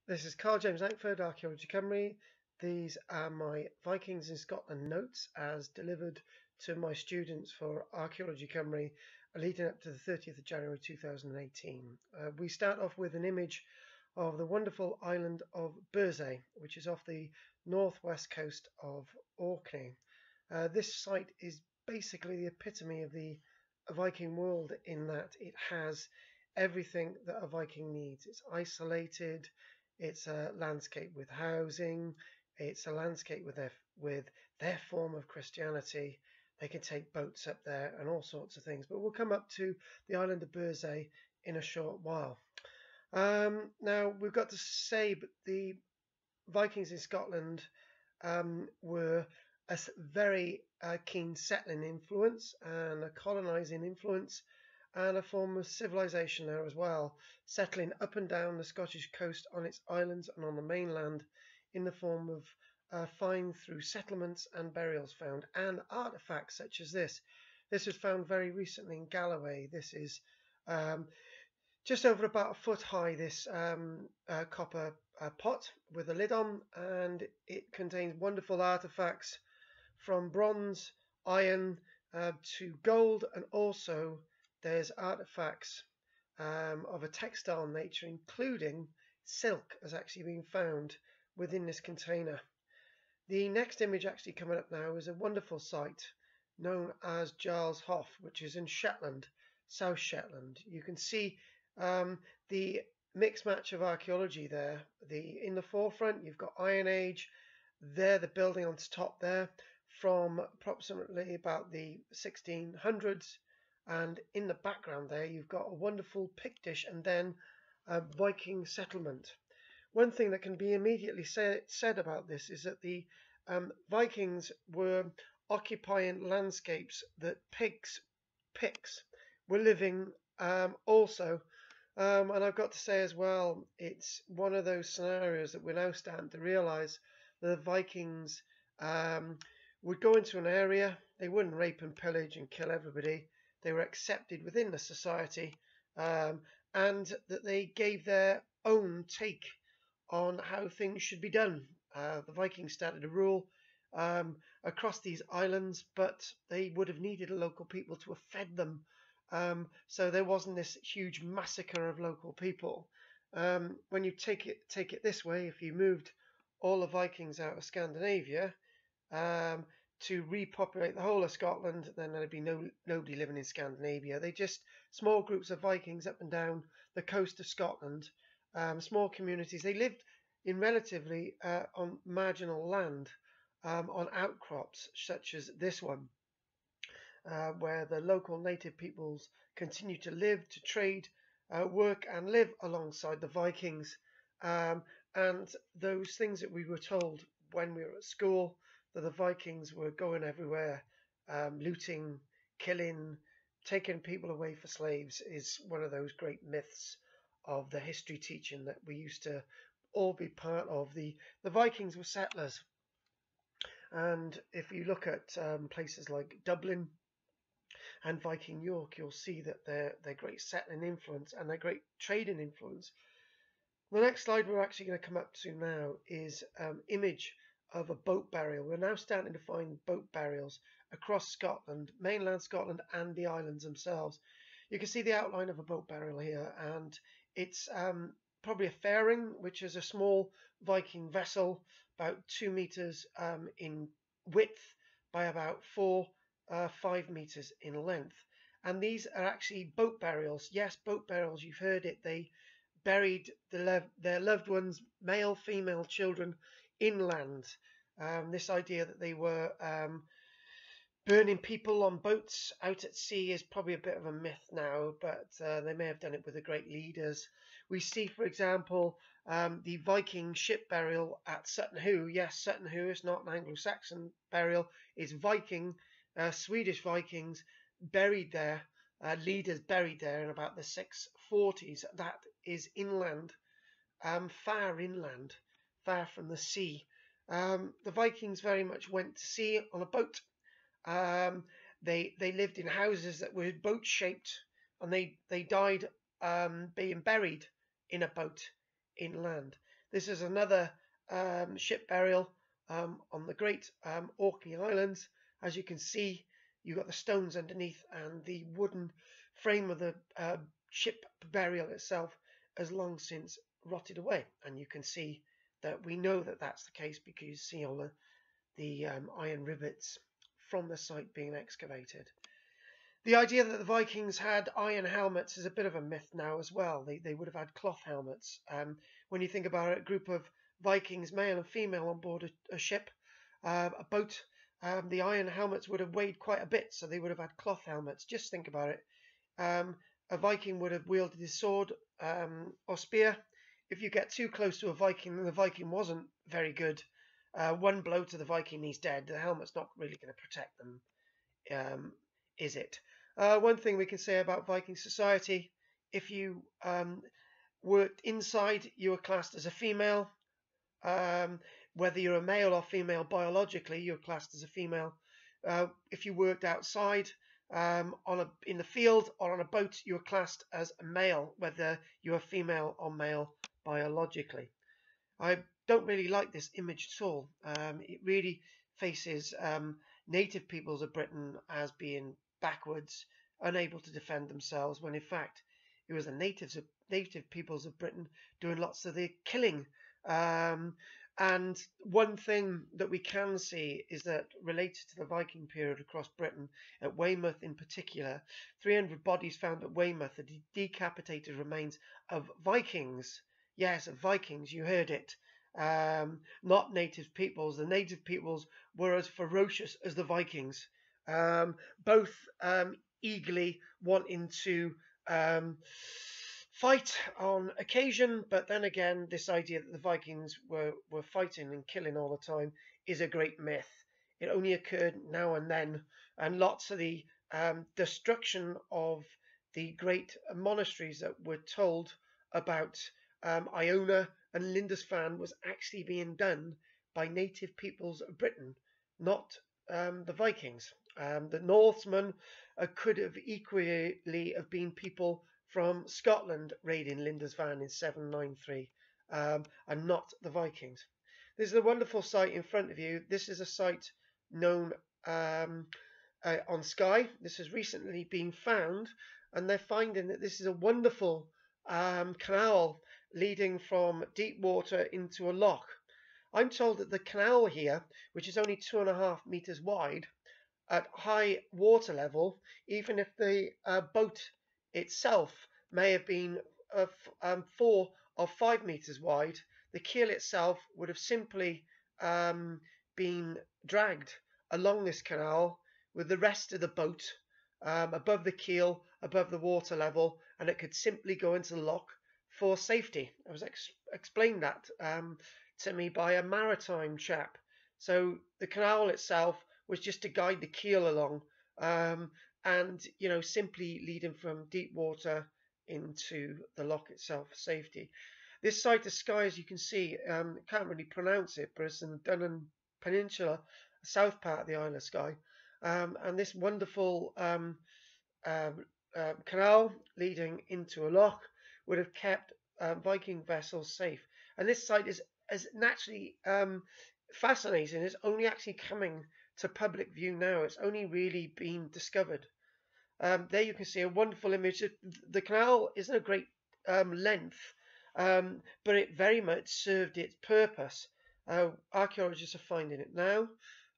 This is karl-james Langford, Archaeology Cymru. These are my Vikings in Scotland notes as delivered to my students for Archaeology Cymru leading up to the 30th of January 2018. We start off with an image of the wonderful island of Burzee, which is off the northwest coast of Orkney. This site is basically the epitome of the Viking world in that it has everything that a Viking needs. It's isolated. It's a landscape with housing. It's a landscape with their form of Christianity. They can take boats up there and all sorts of things. But we'll come up to the island of Burzee in a short while. Now, we've got to say, but the Vikings in Scotland were a very keen settling influence and a colonizing influence and a form of civilization there as well, settling up and down the Scottish coast on its islands and on the mainland in the form of find through settlements and burials found and artifacts such as this. This was found very recently in Galloway. This is just over about a foot high, this copper pot with a lid on, and it contains wonderful artifacts from bronze, iron to gold, and also there's artifacts of a textile nature, including silk has actually been found within this container. The next image actually coming up now is a wonderful site known as Giles Hoff, which is in Shetland, South Shetland. You can see the mixed match of archaeology there. In the forefront you've got Iron Age, there the building on top there from approximately about the 1600s, and in the background there you've got a wonderful Pictish and then a Viking settlement. One thing that can be immediately said about this is that the Vikings were occupying landscapes that Picts were living also. And I've got to say as well, it's one of those scenarios that we're now starting to realise that the Vikings would go into an area, they wouldn't rape and pillage and kill everybody, they were accepted within the society, and that they gave their own take on how things should be done. The Vikings started to rule across these islands, but they would have needed a local people to have fed them. So there wasn't this huge massacre of local people. When you take it this way, if you moved all the Vikings out of Scandinavia to repopulate the whole of Scotland, then there'd be nobody living in Scandinavia. They just small groups of Vikings up and down the coast of Scotland, small communities. They lived in relatively on marginal land, on outcrops such as this one. Where the local native peoples continue to live, to trade, work and live alongside the Vikings. And those things that we were told when we were at school, that the Vikings were going everywhere, looting, killing, taking people away for slaves, is one of those great myths of the history teaching that we used to all be part of. The Vikings were settlers. And if you look at places like Dublin and Viking York, you'll see that their great settling influence and their great trading influence. The next slide we're actually going to come up to now is image of a boat burial. We're now starting to find boat burials across Scotland, mainland Scotland and the islands themselves. You can see the outline of a boat burial here, and it's probably a fairing, which is a small Viking vessel about 2 meters in width by about 5 meters in length. And these are actually boat burials. Yes, boat burials, you've heard it. They buried their loved ones, male, female, children, inland. This idea that they were burning people on boats out at sea is probably a bit of a myth now, but they may have done it with the great leaders. We see, for example, the Viking ship burial at Sutton Hoo. Yes, Sutton Hoo is not an Anglo-Saxon burial, it's Viking. Swedish Vikings buried there, leaders buried there in about the 640s. That is inland, far inland, far from the sea. The Vikings very much went to sea on a boat. They lived in houses that were boat shaped, and they died being buried in a boat inland. This is another ship burial on the Great Orkney Islands. As you can see, you've got the stones underneath, and the wooden frame of the ship burial itself has long since rotted away. And you can see that we know that that's the case because you see all the iron rivets from the site being excavated. The idea that the Vikings had iron helmets is a bit of a myth now as well. They would have had cloth helmets. When you think about it, a group of Vikings, male and female, on board a ship, a boat, the iron helmets would have weighed quite a bit, so they would have had cloth helmets. Just think about it. A Viking would have wielded his sword or spear. If you get too close to a Viking and the Viking wasn't very good, one blow to the Viking, he's dead. The helmet's not really going to protect them, is it? One thing we can say about Viking society, if you worked inside, you were classed as a female. Whether you're a male or female biologically, you're classed as a female. If you worked outside, in the field or on a boat, you were classed as a male, whether you're female or male biologically. I don't really like this image at all. It really faces native peoples of Britain as being backwards, unable to defend themselves, when in fact it was the native peoples of Britain doing lots of the killing. And one thing that we can see is that related to the Viking period across Britain, at Weymouth in particular, 300 bodies found at Weymouth are decapitated remains of Vikings. Yes, of Vikings, you heard it. Not native peoples. The native peoples were as ferocious as the Vikings, both eagerly wanting to fight on occasion, but then again, this idea that the Vikings were fighting and killing all the time is a great myth. It only occurred now and then, and lots of the destruction of the great monasteries that were told about Iona and Lindisfarne was actually being done by native peoples of Britain, not the Vikings. The Northmen could have equally have been people from Scotland raiding Lindisfarne in 793, and not the Vikings. This is a wonderful site in front of you. This is a site known on Skye. This has recently been found, and they're finding that this is a wonderful canal leading from deep water into a loch. I'm told that the canal here, which is only 2.5 meters wide, at high water level, even if the boat itself may have been 4 or 5 meters wide, the keel itself would have simply been dragged along this canal with the rest of the boat above the keel, above the water level, and it could simply go into the loch for safety. I was explained that to me by a maritime chap. So the canal itself was just to guide the keel along, and simply leading from deep water into the loch itself for safety. This site of Skye, as you can see, can't really pronounce it, but it's in the Dunham Peninsula, south part of the Isle of Skye, and this wonderful canal leading into a loch would have kept Viking vessels safe. And this site is naturally fascinating. It's only actually coming to public view now. It's only really been discovered. There you can see a wonderful image. The canal isn't a great length, but it very much served its purpose. Archaeologists are finding it now,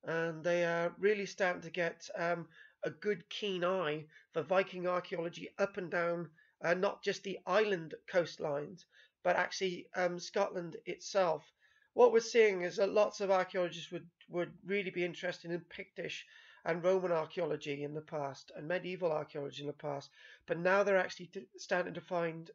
and they are really starting to get a good keen eye for Viking archaeology up and down not just the island coastlines, but actually Scotland itself. What we're seeing is that lots of archaeologists would really be interested in Pictish and Roman archaeology in the past and medieval archaeology in the past, but now they're actually starting to find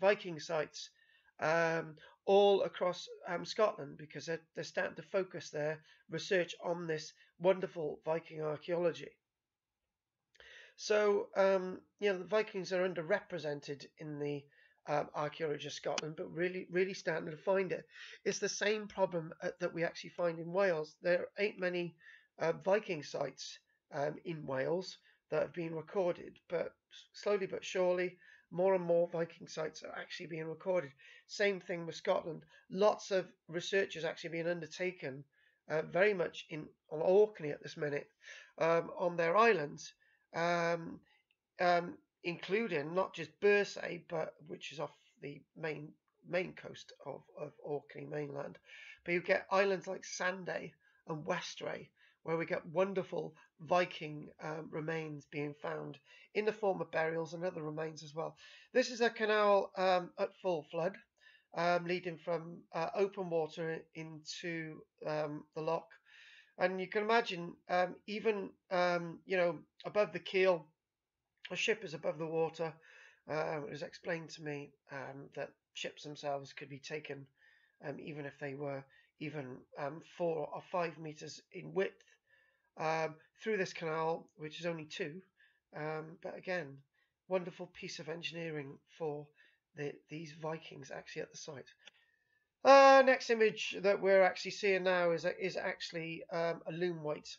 Viking sites all across Scotland, because they're starting to focus their research on this wonderful Viking archaeology. So, the Vikings are underrepresented in the archaeology of Scotland, but really starting to find it. It's the same problem that we actually find in Wales. There ain't many Viking sites in Wales that have been recorded, but slowly but surely more and more Viking sites are actually being recorded. Same thing with Scotland. Lots of research is actually being undertaken, very much on Orkney at this minute, on their islands, um, including not just Bursay, but which is off the main coast of Orkney mainland, but you get islands like Sanday and Westray, where we get wonderful Viking remains being found in the form of burials and other remains as well. This is a canal at full flood, leading from open water into the loch. And you can imagine, even above the keel, a ship is above the water. It was explained to me that ships themselves could be taken, even if they were even 4 or 5 meters in width, through this canal, which is only 2. But again, wonderful piece of engineering for these Vikings actually at the site. Next image that we're actually seeing now is actually a loom weight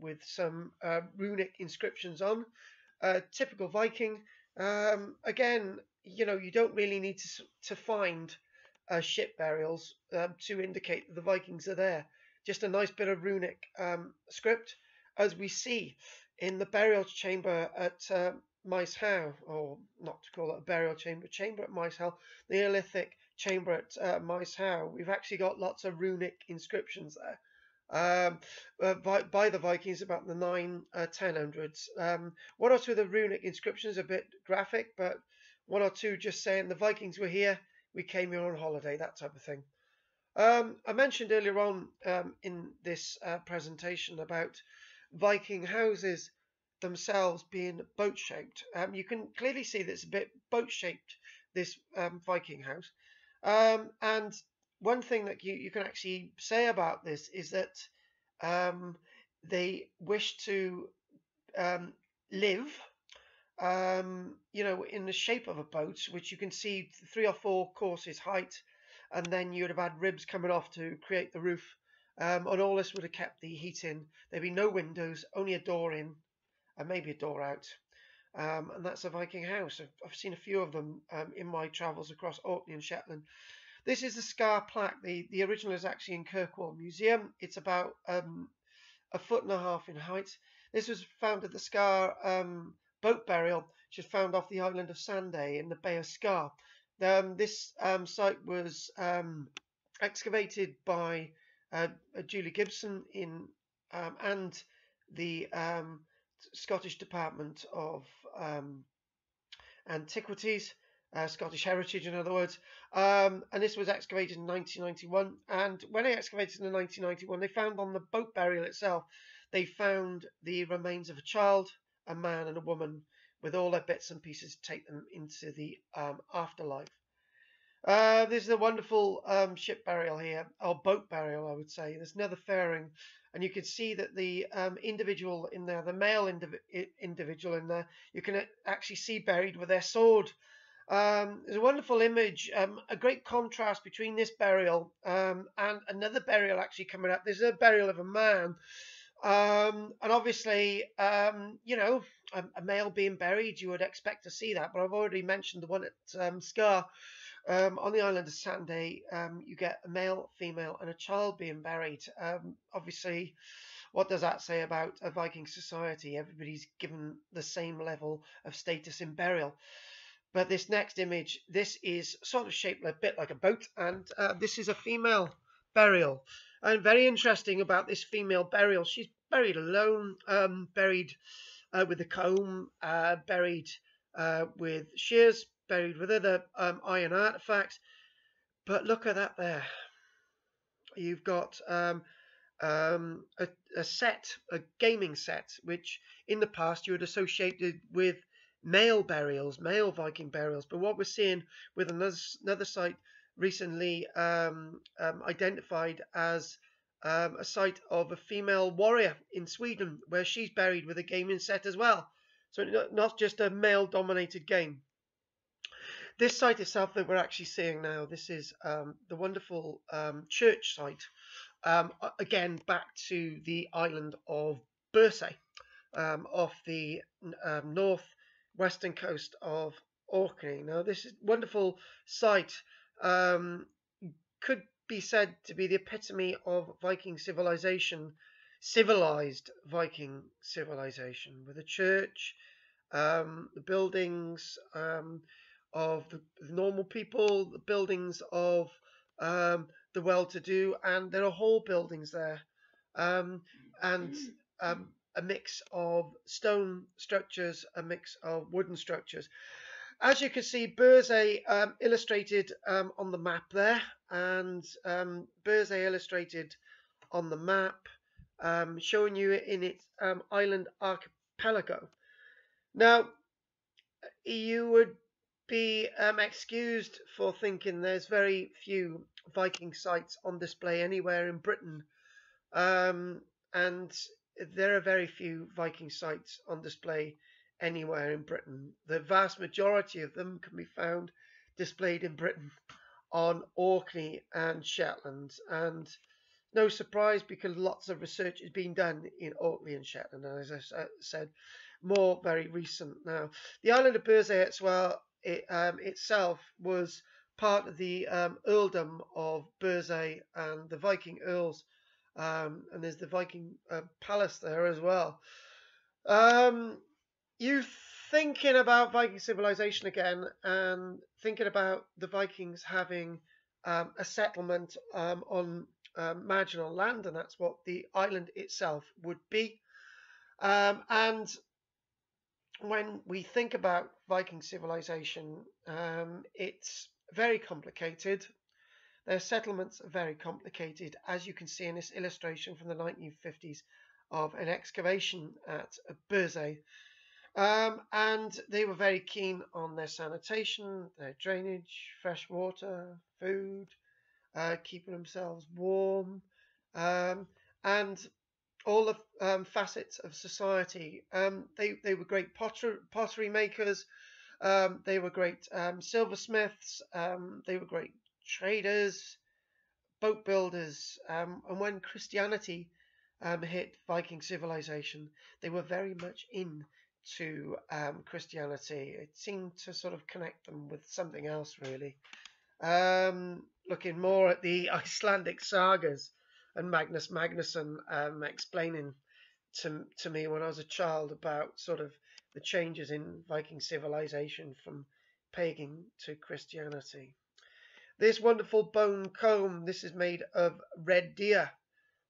with some runic inscriptions on. Typical Viking. Again, you don't really need to find ship burials to indicate that the Vikings are there. Just a nice bit of runic script, as we see in the burial chamber at Maes Howe, or not to call it a burial chamber at Maes Howe, the Neolithic chamber at Maes Howe. We've actually got lots of runic inscriptions there. By the Vikings about the 1000s. One or two of the runic inscriptions are a bit graphic, but one or two just saying the Vikings were here, we came here on holiday, that type of thing. I mentioned earlier on in this presentation about Viking houses themselves being boat-shaped. You can clearly see that it's a bit boat-shaped, this Viking house. And one thing that you can actually say about this is that they wish to live, in the shape of a boat, which you can see 3 or 4 courses height, and then you would have had ribs coming off to create the roof. And all this would have kept the heat in. There'd be no windows, only a door in, and maybe a door out. And that's a Viking house. I've seen a few of them in my travels across Orkney and Shetland. This is the Skye plaque. The original is actually in Kirkwall Museum. It's about 1.5 foot in height. This was found at the Skye boat burial, which is found off the island of Sanday in the Bay of Skye. This site was excavated by Julie Gibson and the Scottish Department of Antiquities, Scottish Heritage in other words, and this was excavated in 1991. And when they excavated in 1991, they found on the boat burial itself, they found the remains of a child, a man and a woman, with all their bits and pieces to take them into the afterlife. This is a wonderful ship burial here, or boat burial I would say. There's another fairing, and you can see that the individual in there, the male individual in there, you can actually see buried with their sword. There's a wonderful image, a great contrast between this burial and another burial actually coming up. There's a burial of a man, and obviously, a male being buried, you would expect to see that, but I've already mentioned the one at Skye. On the island of Sanday, you get a male, female, and a child being buried. Obviously, what does that say about a Viking society? Everybody's given the same level of status in burial. But this next image, this is sort of shaped a bit like a boat, and this is a female burial. And very interesting about this female burial, she's buried alone, buried with a comb, buried with shears, buried with other iron artifacts. But look at that there. You've got a set, a gaming set, which in the past you had associated with male burials, male Viking burials. But what we're seeing with another site recently identified as a site of a female warrior in Sweden, where she's buried with a gaming set as well. So not just a male-dominated game. This site itself that we're actually seeing now, this is the wonderful church site, again back to the island of Bursay, off the north-western coast of Orkney. Now, this is wonderful site. Um, could be said to be the epitome of Viking civilization, civilized Viking civilization, with a church, the buildings of the normal people, the buildings of the well-to-do, and there are whole buildings there, and a mix of stone structures, a mix of wooden structures. As you can see, Berzay illustrated on the map there, and Berzay illustrated on the map, showing you in its island archipelago. Now, you would be excused for thinking there's very few Viking sites on display anywhere in Britain, and there are very few Viking sites on display anywhere in Britain. The vast majority of them can be found displayed in Britain on Orkney and Shetland, and no surprise because lots of research is being done in Orkney and Shetland, and as I said, more very recent now. The island of Berzay as well, itself was part of the earldom of Berzay and the Viking earls, and there's the Viking palace there as well. You thinking about Viking civilization again, and thinking about the Vikings having a settlement on marginal land, and that's what the island itself would be. And when we think about Viking civilization, it's very complicated. Their settlements are very complicated, as you can see in this illustration from the 1950s of an excavation at Berzay. And they were very keen on their sanitation, their drainage, fresh water, food, keeping themselves warm, and all the facets of society. They were great pottery makers. They were great silversmiths. They were great traders, boat builders. And when Christianity hit Viking civilization, they were very much into Christianity. It seemed to sort of connect them with something else, really. Looking more at the Icelandic sagas and Magnus Magnusson explaining to me when I was a child about sort of the changes in Viking civilization from pagan to Christianity. This wonderful bone comb, this is made of red deer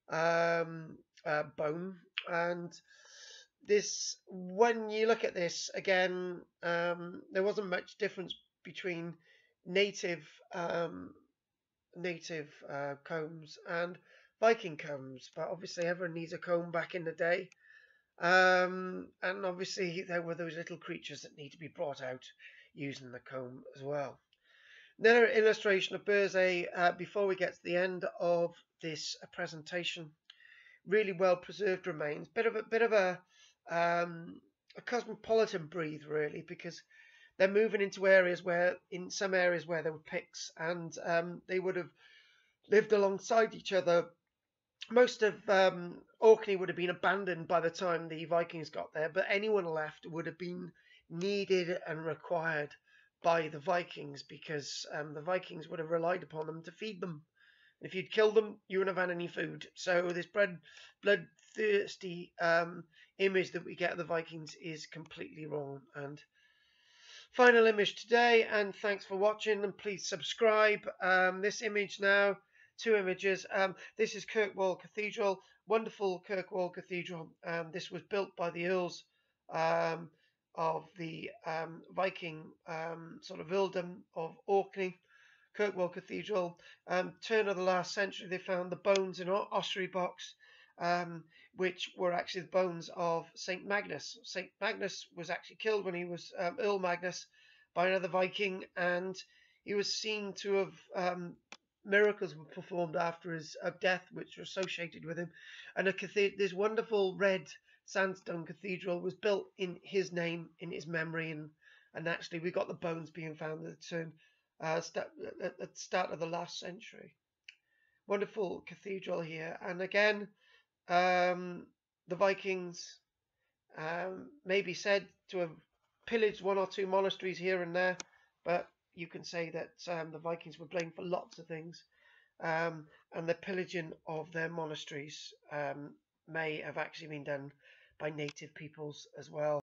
bone, and this, when you look at this again, there wasn't much difference between native combs and Viking combs, but obviously everyone needs a comb back in the day, and obviously there were those little creatures that need to be brought out using the comb as well. Another illustration of Berzay before we get to the end of this presentation. Really well preserved remains. Bit of a cosmopolitan breed, really, because they're moving into areas where, in some areas where there were Picts, and they would have lived alongside each other. Most of Orkney would have been abandoned by the time the Vikings got there, but anyone left would have been needed and required by the Vikings, because the Vikings would have relied upon them to feed them. If you'd killed them, you wouldn't have had any food. So this bloodthirsty image that we get of the Vikings is completely wrong. And final image today, and thanks for watching, and please subscribe. This image now, two images. This is Kirkwall Cathedral, wonderful Kirkwall Cathedral. This was built by the Earls of the Viking sort of earldom of Orkney. Kirkwall Cathedral, turn of the last century, they found the bones in an ossuary box, which were actually the bones of St. Magnus. St. Magnus was actually killed when he was Earl Magnus by another Viking, and he was seen to have miracles were performed after his death, which were associated with him. And this wonderful red sandstone cathedral was built in his name, in his memory, and actually we got the bones being found at the turn at the start of the last century. Wonderful cathedral here, and again, the Vikings may be said to have pillaged one or two monasteries here and there, but you can say that the Vikings were blamed for lots of things. And the pillaging of their monasteries may have actually been done by native peoples as well.